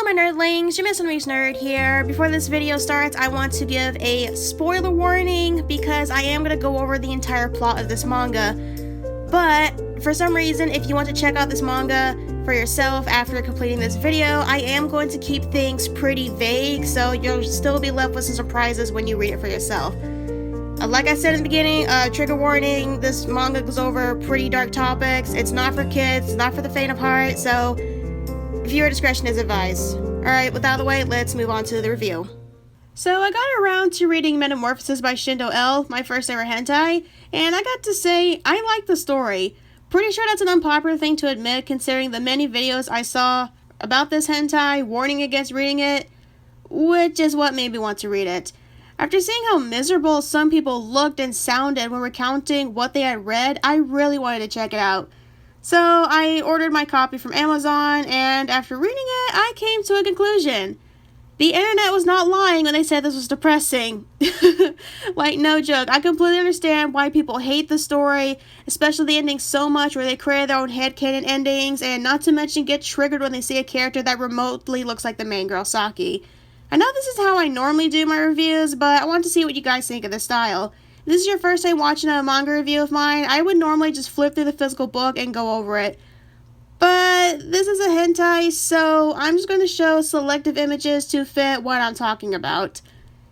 Hello my nerdlings, your Miss Nerd here. Before this video starts, I want to give a spoiler warning because I am going to go over the entire plot of this manga. But for some reason, if you want to check out this manga for yourself after completing this video, I am going to keep things pretty vague, so you'll still be left with some surprises when you read it for yourself. Like I said in the beginning, trigger warning, this manga goes over pretty dark topics. It's not for kids, it's not for the faint of heart, so viewer discretion is advised. Alright, with that out of the way, let's move on to the review. So I got around to reading Metamorphosis by Shindo L, my first ever hentai, and I got to say, I like the story. Pretty sure that's an unpopular thing to admit considering the many videos I saw about this hentai warning against reading it, which is what made me want to read it. After seeing how miserable some people looked and sounded when recounting what they had read, I really wanted to check it out. So I ordered my copy from Amazon, and after reading it, I came to a conclusion. The internet was not lying when they said this was depressing. Like, no joke. I completely understand why people hate the story, especially the ending so much where they create their own headcanon endings, and not to mention get triggered when they see a character that remotely looks like the main girl, Saki. I know this is how I normally do my reviews, but I want to see what you guys think of this style. If this is your first time watching a manga review of mine, I would normally just flip through the physical book and go over it. But this is a hentai, so I'm just going to show selective images to fit what I'm talking about.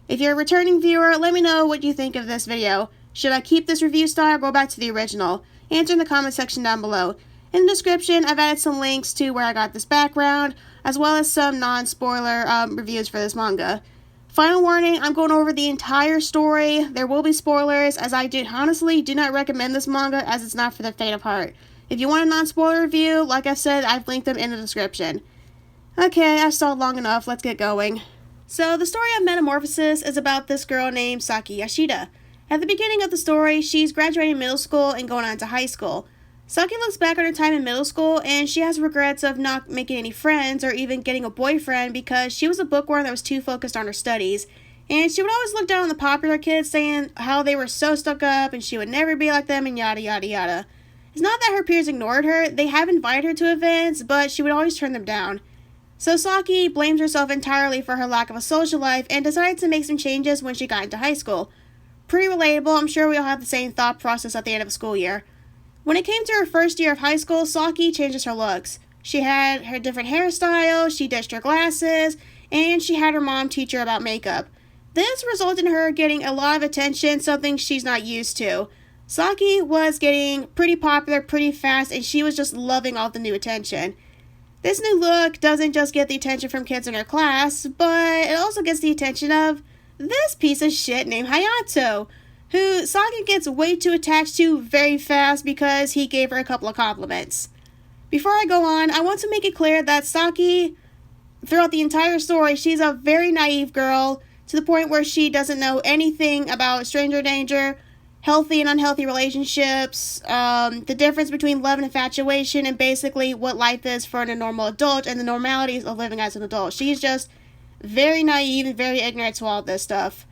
If you're a returning viewer, let me know what you think of this video. Should I keep this review style or go back to the original? Answer in the comment section down below. In the description, I've added some links to where I got this background, as well as some non-spoiler reviews for this manga. Final warning, I'm going over the entire story. There will be spoilers, as I honestly do not recommend this manga as it's not for the faint of heart. If you want a non-spoiler review, like I said, I've linked them in the description. Okay, I've stalled long enough, let's get going. So, the story of Metamorphosis is about this girl named Saki Yashida. At the beginning of the story, she's graduating middle school and going on to high school. Saki looks back on her time in middle school and she has regrets of not making any friends or even getting a boyfriend because she was a bookworm that was too focused on her studies. And she would always look down on the popular kids saying how they were so stuck up and she would never be like them and yada yada yada. It's not that her peers ignored her, they have invited her to events, but she would always turn them down. So Saki blames herself entirely for her lack of a social life and decided to make some changes when she got into high school. Pretty relatable, I'm sure we all have the same thought process at the end of a school year. When it came to her first year of high school, Saki changes her looks. She had her different hairstyle, she ditched her glasses, and she had her mom teach her about makeup. This resulted in her getting a lot of attention, something she's not used to. Saki was getting pretty popular pretty fast, and she was just loving all the new attention. This new look doesn't just get the attention from kids in her class, but it also gets the attention of this piece of shit named Hayato, who Saki gets way too attached to very fast because he gave her a couple of compliments. Before I go on, I want to make it clear that Saki, throughout the entire story, she's a very naive girl to the point where she doesn't know anything about stranger danger, healthy and unhealthy relationships, the difference between love and infatuation, and basically what life is for a normal adult and the normalities of living as an adult. She's just very naive and very ignorant to all this stuff.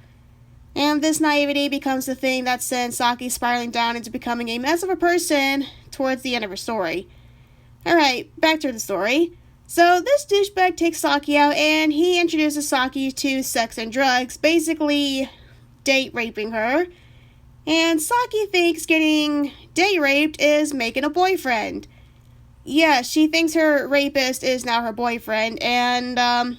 And this naivety becomes the thing that sends Saki spiraling down into becoming a mess of a person towards the end of her story. Alright, back to the story. So this douchebag takes Saki out and he introduces Saki to sex and drugs, basically date raping her. And Saki thinks getting date raped is making a boyfriend. Yeah, she thinks her rapist is now her boyfriend, and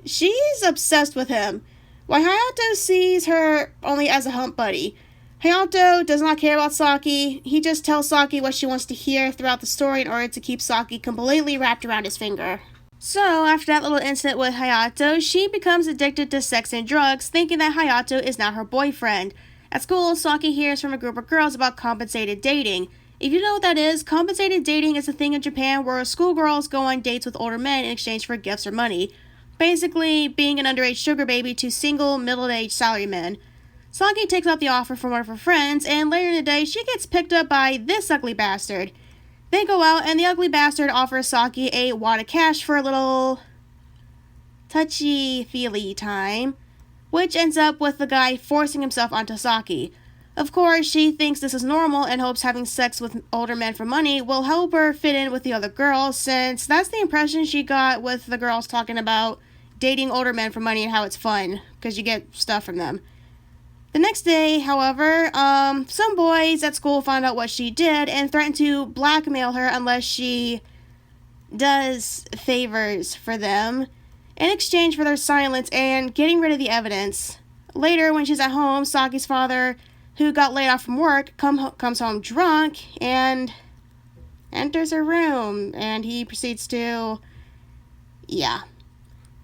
she's obsessed with him. While Hayato sees her only as a hump buddy. Hayato does not care about Saki, he just tells Saki what she wants to hear throughout the story in order to keep Saki completely wrapped around his finger. So, after that little incident with Hayato, she becomes addicted to sex and drugs, thinking that Hayato is now her boyfriend. At school, Saki hears from a group of girls about compensated dating. If you know what that is, compensated dating is a thing in Japan where schoolgirls go on dates with older men in exchange for gifts or money. Basically, being an underage sugar baby to single, middle-aged salarymen. Saki takes up the offer from one of her friends, and later in the day, she gets picked up by this ugly bastard. They go out, and the ugly bastard offers Saki a wad of cash for a little touchy-feely time, which ends up with the guy forcing himself onto Saki. Of course, she thinks this is normal and hopes having sex with older men for money will help her fit in with the other girls, since that's the impression she got with the girls talking about dating older men for money and how it's fun, because you get stuff from them. The next day, however, some boys at school found out what she did and threatened to blackmail her unless she does favors for them in exchange for their silence and getting rid of the evidence. Later, when she's at home, Saki's father, who got laid off from work, comes home drunk and enters her room, and he proceeds to... yeah.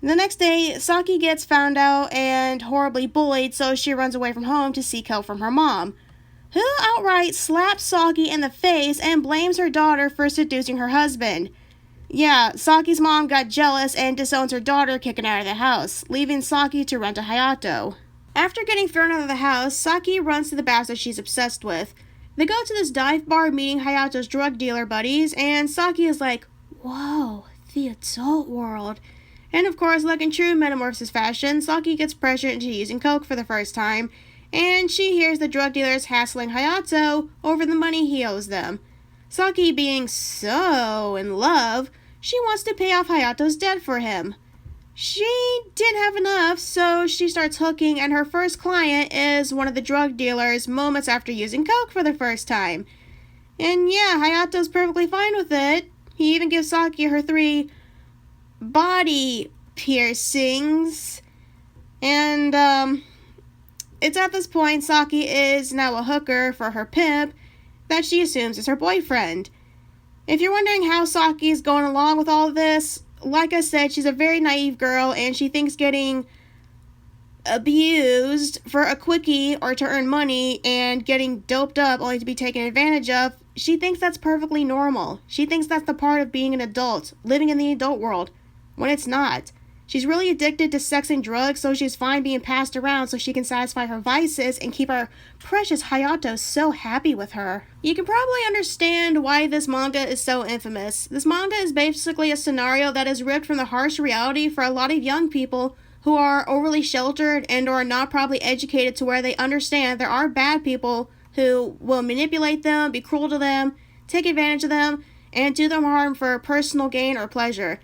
The next day, Saki gets found out and horribly bullied, so she runs away from home to seek help from her mom, who outright slaps Saki in the face and blames her daughter for seducing her husband. Yeah, Saki's mom got jealous and disowns her daughter, kicking her out of the house, leaving Saki to rent to Hayato. After getting thrown out of the house, Saki runs to the bastard she's obsessed with. They go to this dive bar meeting Hayato's drug dealer buddies, and Saki is like, whoa, the adult world. And of course, like in true Metamorphosis fashion, Saki gets pressured into using coke for the first time, and she hears the drug dealers hassling Hayato over the money he owes them. Saki, being so in love, she wants to pay off Hayato's debt for him. She didn't have enough, so she starts hooking, and her first client is one of the drug dealers moments after using coke for the first time. And yeah, Hayato's perfectly fine with it. He even gives Saki her 3 body piercings. And, it's at this point Saki is now a hooker for her pimp that she assumes is her boyfriend. If you're wondering how Saki is going along with all of this, like I said, she's a very naive girl, and she thinks getting abused for a quickie or to earn money and getting doped up only to be taken advantage of, she thinks that's perfectly normal. She thinks that's the part of being an adult, living in the adult world, when it's not. She's really addicted to sex and drugs, so she's fine being passed around so she can satisfy her vices and keep our precious Hayato so happy with her. You can probably understand why this manga is so infamous. This manga is basically a scenario that is ripped from the harsh reality for a lot of young people who are overly sheltered and or not probably educated to where they understand there are bad people who will manipulate them, be cruel to them, take advantage of them, and do them harm for personal gain or pleasure.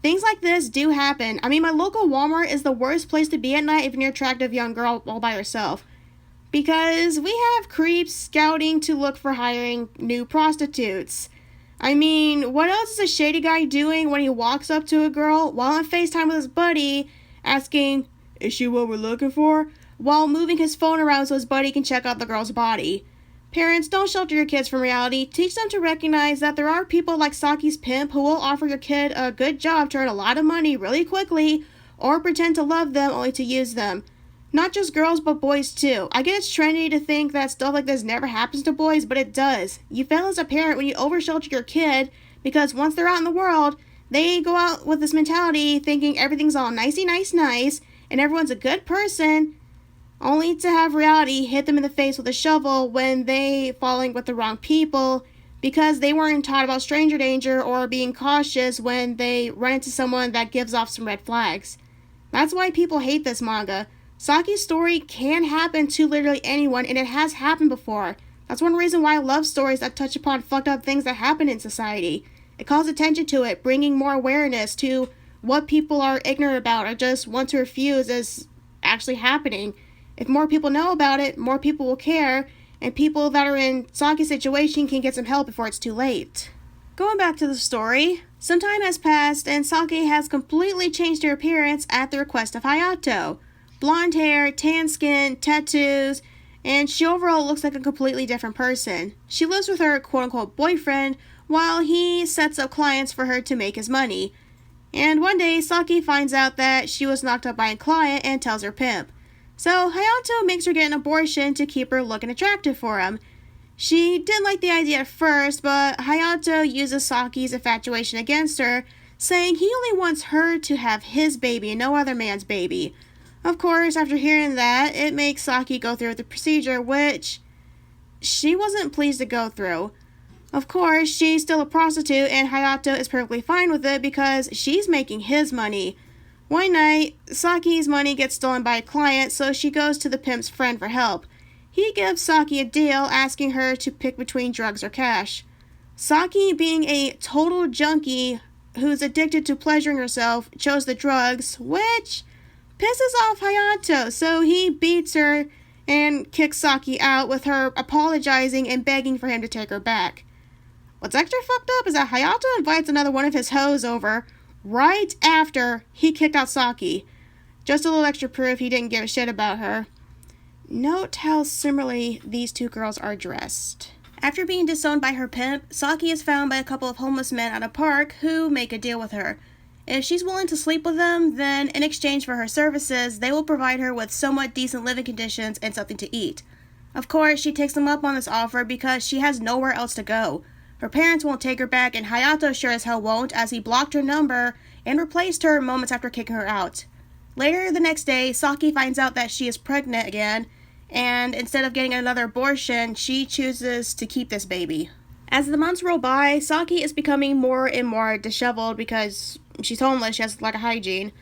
Things like this do happen. I mean, my local Walmart is the worst place to be at night if you're an attractive young girl all by herself, because we have creeps scouting to look for hiring new prostitutes. I mean, what else is a shady guy doing when he walks up to a girl while on FaceTime with his buddy, asking, "Is she what we're looking for?" while moving his phone around so his buddy can check out the girl's body. Parents, don't shelter your kids from reality. Teach them to recognize that there are people like Saki's pimp who will offer your kid a good job to earn a lot of money really quickly, or pretend to love them only to use them. Not just girls, but boys too. I get it's trendy to think that stuff like this never happens to boys, but it does. You fail as a parent when you overshelter your kid, because once they're out in the world, they go out with this mentality thinking everything's all nicey nice, and everyone's a good person, only to have reality hit them in the face with a shovel when they falling with the wrong people because they weren't taught about stranger danger or being cautious when they run into someone that gives off some red flags. That's why people hate this manga. Saki's story can happen to literally anyone, and it has happened before. That's one reason why I love stories that touch upon fucked up things that happen in society. It calls attention to it, bringing more awareness to what people are ignorant about or just want to refuse as actually happening. If more people know about it, more people will care, and people that are in Saki's situation can get some help before it's too late. Going back to the story, some time has passed and Saki has completely changed her appearance at the request of Hayato. Blonde hair, tan skin, tattoos, and she overall looks like a completely different person. She lives with her quote-unquote boyfriend while he sets up clients for her to make his money. And one day, Saki finds out that she was knocked up by a client and tells her pimp. So Hayato makes her get an abortion to keep her looking attractive for him. She didn't like the idea at first, but Hayato uses Saki's infatuation against her, saying he only wants her to have his baby and no other man's baby. Of course, after hearing that, it makes Saki go through with the procedure, which she wasn't pleased to go through. Of course, she's still a prostitute, and Hayato is perfectly fine with it because she's making his money. One night, Saki's money gets stolen by a client, so she goes to the pimp's friend for help. he gives Saki a deal asking her to pick between drugs or cash. Saki, being a total junkie who's addicted to pleasuring herself, chose the drugs, which pisses off Hayato, so he beats her and kicks Saki out, with her apologizing and begging for him to take her back. What's extra fucked up is that Hayato invites another one of his hoes over right after he kicked out Saki. Just a little extra proof he didn't give a shit about her. Note how similarly these two girls are dressed. After being disowned by her pimp, Saki is found by a couple of homeless men at a park who make a deal with her. If she's willing to sleep with them, then in exchange for her services, they will provide her with somewhat decent living conditions and something to eat. Of course, she takes them up on this offer because she has nowhere else to go. Her parents won't take her back, and Hayato sure as hell won't, as he blocked her number and replaced her moments after kicking her out. Later the next day, Saki finds out that she is pregnant again, and instead of getting another abortion, she chooses to keep this baby. As the months roll by, Saki is becoming more and more disheveled because she's homeless, she has lack of hygiene.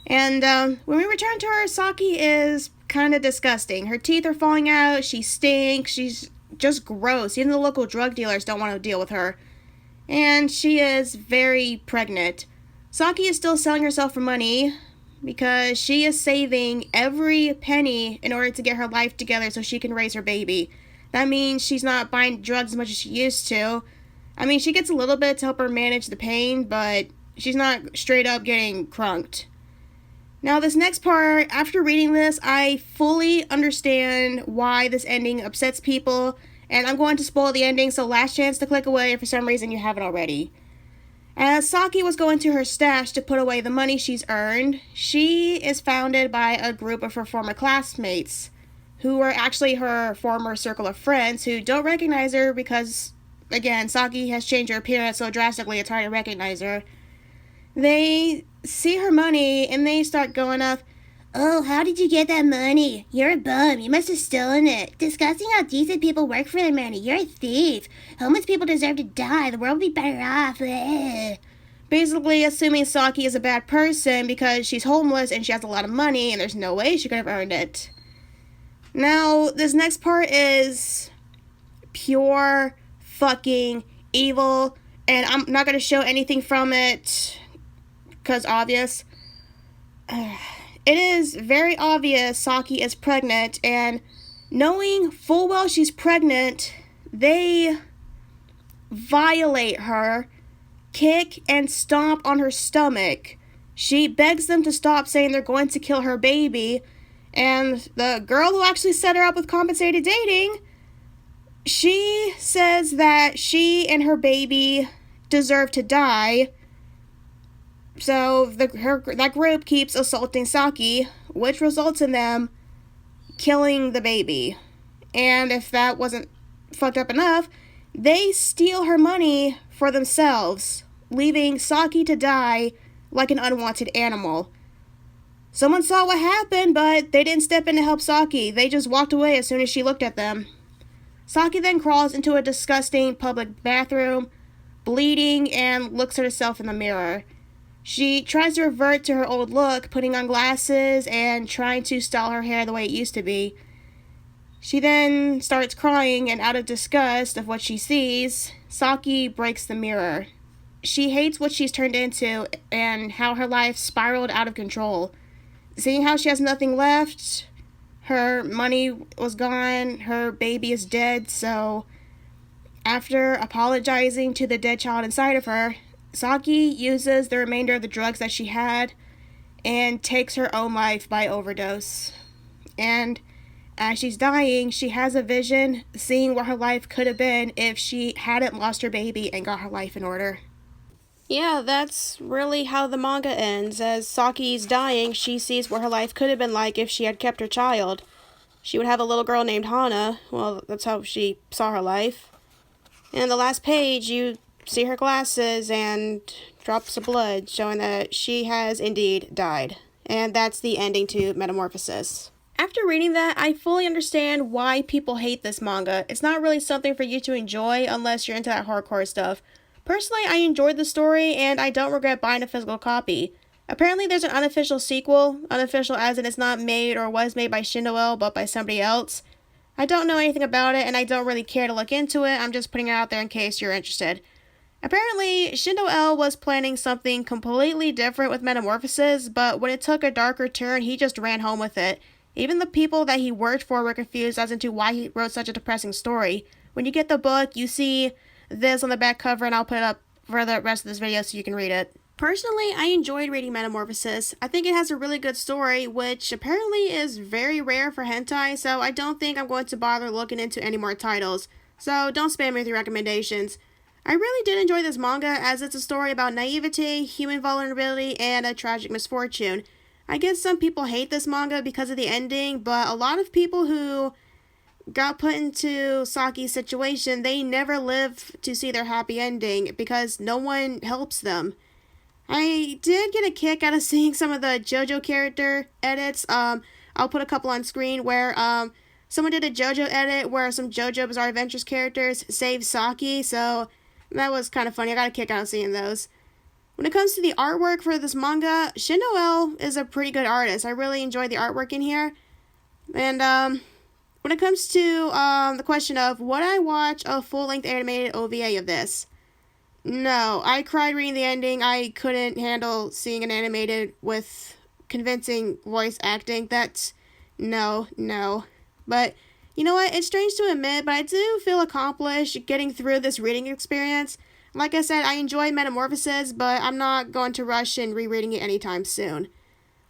And when we return to her, Saki is kind of disgusting. Her teeth are falling out, she stinks, she's just gross. Even the local drug dealers don't want to deal with her. And she is very pregnant. Saki is still selling herself for money because she is saving every penny in order to get her life together so she can raise her baby. That means she's not buying drugs as much as she used to. I mean, she gets a little bit to help her manage the pain, but she's not straight up getting crunked. Now, this next part, after reading this, I fully understand why this ending upsets people, and I'm going to spoil the ending, so last chance to click away if for some reason you haven't already. As Saki was going to her stash to put away the money she's earned, she is founded by a group of her former classmates, who are actually her former circle of friends who don't recognize her because, again, Saki has changed her appearance so drastically it's hard to recognize her. They see her money and they start going off, "Oh, how did you get that money? You're a bum. You must have stolen it. Disgusting how decent people work for their money. You're a thief. Homeless people deserve to die. The world would be better off." Basically assuming Saki is a bad person because she's homeless and she has a lot of money and there's no way she could have earned it. Now, this next part is pure fucking evil, and I'm not going to show anything from it because obvious. It is very obvious Saki is pregnant, and knowing full well she's pregnant, they violate her, kick and stomp on her stomach. She begs them to stop, saying they're going to kill her baby, and the girl who actually set her up with compensated dating, she says that she and her baby deserve to die. So that group keeps assaulting Saki, which results in them killing the baby. And if that wasn't fucked up enough, they steal her money for themselves, leaving Saki to die like an unwanted animal. Someone saw what happened, but they didn't step in to help Saki. They just walked away as soon as she looked at them. Saki then crawls into a disgusting public bathroom, bleeding, and looks at herself in the mirror. She tries to revert to her old look, putting on glasses and trying to style her hair the way it used to be. She then starts crying, and out of disgust of what she sees, Saki breaks the mirror. She hates what she's turned into and how her life spiraled out of control. Seeing how she has nothing left, her money was gone, her baby is dead, so after apologizing to the dead child inside of her, Saki uses the remainder of the drugs that she had and takes her own life by overdose. And as she's dying, she has a vision seeing what her life could have been if she hadn't lost her baby and got her life in order. Yeah, that's really how the manga ends. As Saki's dying, she sees what her life could have been like if she had kept her child. She would have a little girl named Hana. Well, that's how she saw her life. And the last page, you see her glasses and drops of blood, showing that she has indeed died. And that's the ending to Metamorphosis. After reading that, I fully understand why people hate this manga. It's not really something for you to enjoy unless you're into that hardcore stuff. Personally, I enjoyed the story, and I don't regret buying a physical copy. Apparently, there's an unofficial sequel. Unofficial as in it's not made or was made by Shindowell, but by somebody else. I don't know anything about it, and I don't really care to look into it. I'm just putting it out there in case you're interested. Apparently, Shindo L was planning something completely different with Metamorphosis, but when it took a darker turn, he just ran home with it. Even the people that he worked for were confused as to why he wrote such a depressing story. When you get the book, you see this on the back cover, and I'll put it up for the rest of this video so you can read it. Personally, I enjoyed reading Metamorphosis. I think it has a really good story, which apparently is very rare for hentai, so I don't think I'm going to bother looking into any more titles. So don't spam me with your recommendations. I really did enjoy this manga, as it's a story about naivety, human vulnerability, and a tragic misfortune. I guess some people hate this manga because of the ending, but a lot of people who got put into Saki's situation, they never live to see their happy ending because no one helps them. I did get a kick out of seeing some of the JoJo character edits. I'll put a couple on screen where someone did a JoJo edit where some JoJo Bizarre Adventures characters saved Saki, so that was kind of funny. I got a kick out of seeing those. When it comes to the artwork for this manga, Shindo L is a pretty good artist. I really enjoyed the artwork in here. And when it comes to the question of would I watch a full-length animated OVA of this? No, I cried reading the ending. I couldn't handle seeing an animated with convincing voice acting. No. But, you know what? It's strange to admit, but I do feel accomplished getting through this reading experience. Like I said, I enjoy Metamorphosis, but I'm not going to rush in rereading it anytime soon.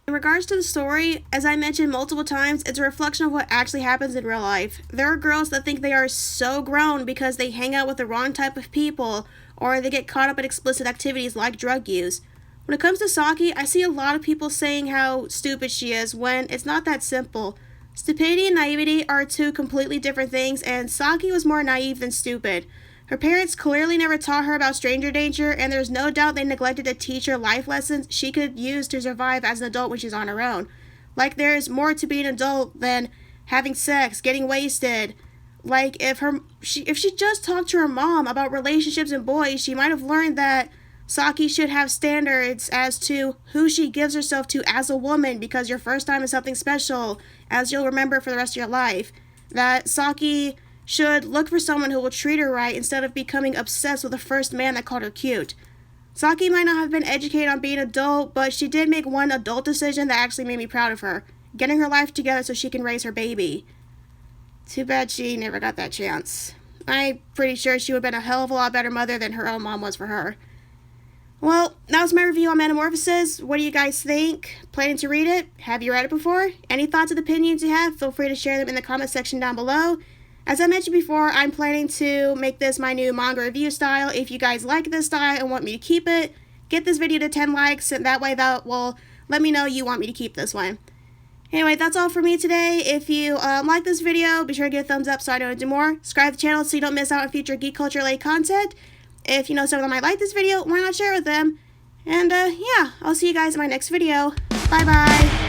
In regards to the story, as I mentioned multiple times, it's a reflection of what actually happens in real life. There are girls that think they are so grown because they hang out with the wrong type of people, or they get caught up in explicit activities like drug use. When it comes to Saki, I see a lot of people saying how stupid she is when it's not that simple. Stupidity and naivety are two completely different things, and Saki was more naive than stupid. Her parents clearly never taught her about stranger danger, and there's no doubt they neglected to teach her life lessons she could use to survive as an adult when she's on her own. Like, there's more to being an adult than having sex, getting wasted. Like, if she just talked to her mom about relationships and boys, she might have learned that Saki should have standards as to who she gives herself to as a woman, because your first time is something special, as you'll remember for the rest of your life. That Saki should look for someone who will treat her right instead of becoming obsessed with the first man that called her cute. Saki might not have been educated on being an adult, but she did make one adult decision that actually made me proud of her. Getting her life together so she can raise her baby. Too bad she never got that chance. I'm pretty sure she would have been a hell of a lot better mother than her own mom was for her. Well, that was my review on Metamorphosis. What do you guys think? Planning to read it? Have you read it before? Any thoughts and opinions you have? Feel free to share them in the comment section down below. As I mentioned before, I'm planning to make this my new manga review style. If you guys like this style and want me to keep it, get this video to 10 likes, and that way that will let me know you want me to keep this one. Anyway, that's all for me today. If you like this video, be sure to give a thumbs up so I know to do more. Subscribe to the channel so you don't miss out on future geek culture related content. If you know someone that might like this video, why not share with them? And yeah, I'll see you guys in my next video. Bye bye!